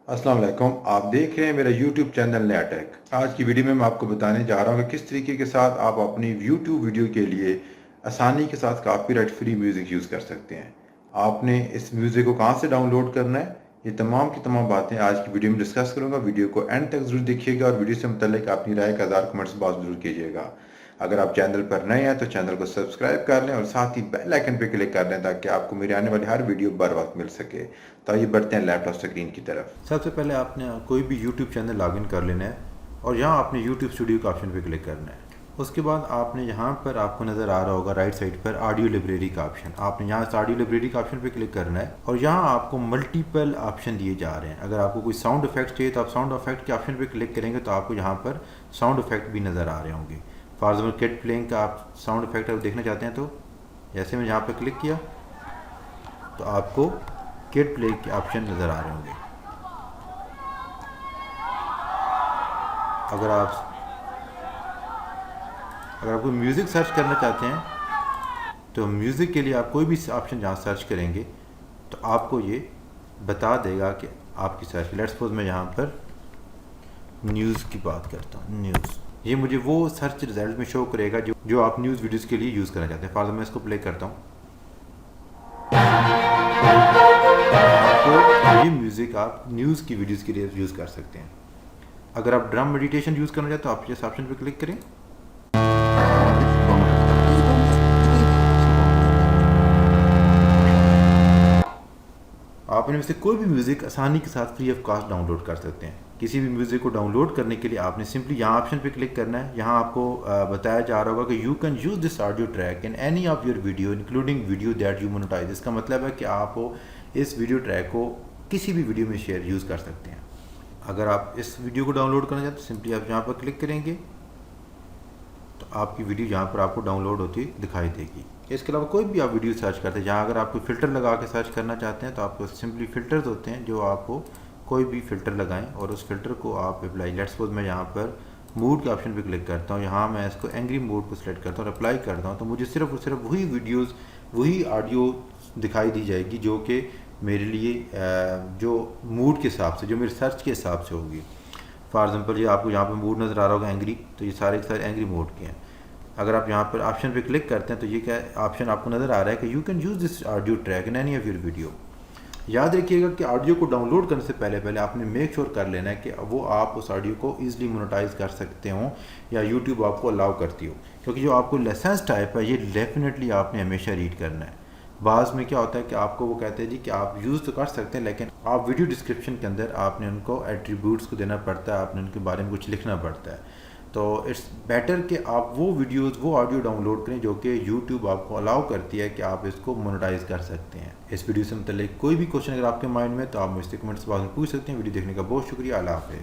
अस्सलाम वालेकुम। आप देख रहे हैं मेरा YouTube चैनल नया टेक। आज की वीडियो में मैं आपको बताने जा रहा हूँ कि किस तरीके के साथ आप अपनी YouTube वीडियो के लिए आसानी के साथ कॉपीराइट फ्री म्यूज़िक यूज़ कर सकते हैं। आपने इस म्यूज़िक को कहाँ से डाउनलोड करना है, ये तमाम की तमाम बातें आज की वीडियो में डिस्कस करूँगा। वीडियो को एंड तक ज़रूर देखिएगा और वीडियो से मुतल्लिक अपनी राय का इज़हार कमेंट्स बॉक्स ज़रूर कीजिएगा। अगर आप चैनल पर नए हैं तो चैनल को सब्सक्राइब कर लें और साथ ही बेल आइकन पर क्लिक कर लें ताकि आपको मेरी आने वाली हर वीडियो बर वक्त मिल सके। तो आइए बढ़ते हैं लैपटॉप स्क्रीन की तरफ। सबसे पहले आपने कोई भी YouTube चैनल लॉगिन कर लेना है और यहाँ आपने YouTube स्टूडियो के ऑप्शन पे क्लिक करना है। उसके बाद आपने यहाँ पर आपको नज़र आ रहा होगा राइट साइड पर ऑडियो लाइब्रेरी का ऑप्शन। आपने यहाँ से ऑडियो लाइब्रेरी का ऑप्शन पे क्लिक करना है और यहाँ आपको मल्टीपल ऑप्शन दिए जा रहे हैं। अगर आपको कोई साउंड इफेक्ट चाहिए तो आप साउंड इफेक्ट के ऑप्शन पे क्लिक करेंगे तो आपको यहाँ पर साउंड इफेक्ट भी नज़र आ रहे होंगे। फॉर एग्जाम्पल किड प्लेइंग का आप साउंड इफेक्ट अगर देखना चाहते हैं तो जैसे मैं यहाँ पर क्लिक किया तो आपको किड प्ले के ऑप्शन नज़र आ रहे होंगे। अगर आप कोई म्यूज़िक सर्च करना चाहते हैं तो म्यूज़िक के लिए आप कोई भी ऑप्शन जहाँ सर्च करेंगे तो आपको ये बता देगा कि आपकी सर्च। लेट्स सपोज मैं यहाँ पर न्यूज़ की बात करता हूँ, न्यूज़, ये मुझे वो सर्च रिजल्ट में शो करेगा जो आप न्यूज़ वीडियोज़ के लिए यूज़ करना चाहते हैं। फॉर एग्जाम्पल मैं इसको प्ले करता हूँ, आपको ये म्यूज़िक आप न्यूज़ की वीडियोज़ के लिए यूज़ कर सकते हैं। अगर आप ड्रम मेडिटेशन यूज़ करना चाहते हो आप इस ऑप्शन पर क्लिक करें। आप इनमें से कोई भी म्यूज़िक आसानी के साथ फ्री ऑफ कॉस्ट डाउनलोड कर सकते हैं। किसी भी म्यूज़िक को डाउनलोड करने के लिए आपने सिंपली यहाँ ऑप्शन पे क्लिक करना है। यहाँ आपको बताया जा रहा होगा कि you can use this audio track in any of your video including video that you monetise. इसका मतलब है कि आप इस वीडियो ट्रैक को किसी भी वीडियो में शेयर यूज़ कर सकते हैं। अगर आप इस वीडियो को डाउनलोड करना चाहते हैं सिंपली आप यहाँ पर क्लिक करेंगे तो आपकी वीडियो यहाँ पर आपको डाउनलोड होती दिखाई देगी। इसके अलावा कोई भी आप वीडियो सर्च करते हैं, जहाँ अगर आप कोई फ़िल्टर लगा के सर्च करना चाहते हैं तो आपको सिंपली फ़िल्टर्स होते हैं जो आपको कोई भी फ़िल्टर लगाएं और उस फ़िल्टर को आप अप्लाई। लेट्स सपोज मैं यहाँ पर मूड के ऑप्शन पे क्लिक करता हूँ, यहाँ मैं इसको एंग्री मूड को सिलेक्ट करता हूँ और अप्लाई करता हूँ तो मुझे सिर्फ और सिर्फ वही वीडियोज़ वही ऑडियो दिखाई दी जाएगी जो कि मेरे लिए जो मूड के हिसाब से, जो मेरे सर्च के हिसाब से होगी। फॉर एग्जांपल ये आपको यहाँ पे मूड नज़र आ रहा होगा एंग्री, तो ये सारे के सारे एंग्री मोड के हैं। अगर आप यहाँ पर ऑप्शन पे क्लिक करते हैं तो ये क्या ऑप्शन आपको नज़र आ रहा है कि you can use this audio track in any of your video. याद रखिएगा कि ऑडियो को डाउनलोड करने से पहले आपने मेक श्योर कर लेना है कि वो आप उस ऑडियो को ईजिली मोनेटाइज कर सकते हो या यूट्यूब आपको अलाउ करती हो, क्योंकि जो आपको लाइसेंस टाइप है ये डेफिनेटली आपने हमेशा रीड करना है। बाज़ में क्या होता है कि आपको वो कहते हैं जी कि आप यूज़ तो कर सकते हैं लेकिन आप वीडियो डिस्क्रिप्शन के अंदर आपने उनको एट्रीब्यूट्स को देना पड़ता है, आपने उनके बारे में कुछ लिखना पड़ता है। तो इट्स बेटर कि आप वो वीडियोस वो ऑडियो डाउनलोड करें जो कि यूट्यूब आपको अलाउ करती है कि आप इसको मोनेटाइज कर सकते हैं। इस वीडियो से मतलब कोई भी क्वेश्चन अगर आपके माइंड में तो आप मुझसे कमेंट्स बॉक्स में पूछ सकते हैं। वीडियो देखने का बहुत शुक्रिया। अल्लाह हाफ़िज़।